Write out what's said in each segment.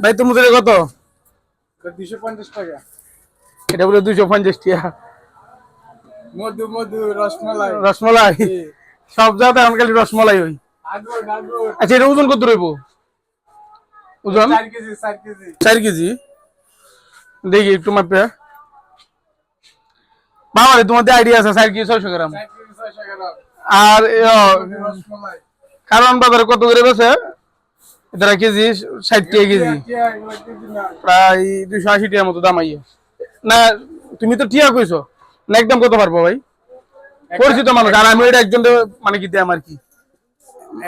ভাই তোমাদের কত? 250 টাকা। এটা বলে 250 টাকা। মধু মধু রসমালাই। রসমালাই সব জায়গাতে এখন খালি রসমালাই হই। আচ্ছা এটা ওজন কত রইব? ওজন 4 কেজি 4 কেজি 4 কেজি। দেখি একটু মাপে। বাবা তোমাদের আইডিয়া আছে 4 কেজি 600 গ্রাম। 4 কেজি 600 গ্রাম আর রসমালাই। কারণ বাজারে কত করে বেছে? এটা কেজি 60 টাকা কেজি, প্রায় 280 টাকার মতো দাম আইয়া। না তুমি তো টিয়া কইছো না, একদম কত পারবো ভাই? পরিচিত মানুষ আর আমি এটা একজন মানে কি দেয় আমার কি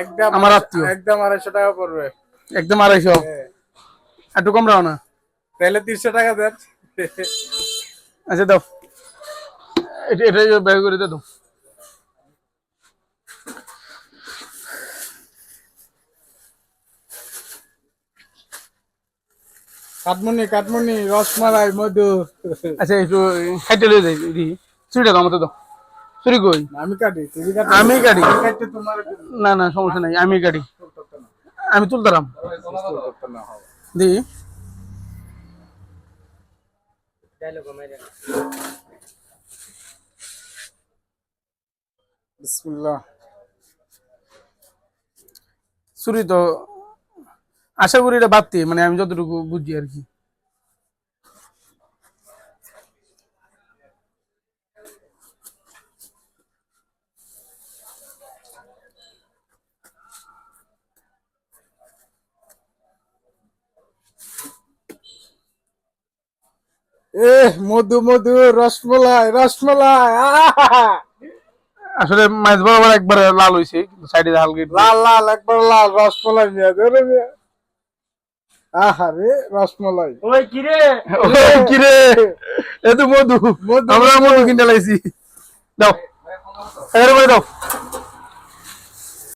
একদম আমার আত্মীয়। একদম 250 টাকা পড়বে। একদম 250। একটু কম রাও না? তাহলে 300 টাকা দেন। আচ্ছা দাও, এটা ব্যাগ করে দাও। কাটমুনি কাটমুনি রসমালাই মধু। আচ্ছা একটু খাইতে লয়ে যাই দি। চুরিটা দাও মতো দাও। চুরি কই? আমি কাটি তুমি কাটো। আমি কাটি। আমি কাটতে তোমার না না সমস্যা নাই, আমি কাটি। আমি তুলতাম দি। বিসমিল্লাহ। চুরি তো আশা করি এটা বাড়তি, মানে আমি যতটুকু বুঝি আর কি। মধু মধু রসমালাই রসমালাই। আসলে মাছ বরাবর একবার লাল হয়েছে, সাইডে হালকা লাল লাল একবার লাল রসমালাই নিয়ে ধরে নিয়ে। আহারে রসমালাই। ওই কিরে এ তো মধু। মধু, আমরা মধু। মধু কিনে লাইছি। দাও এর ভাই দাও।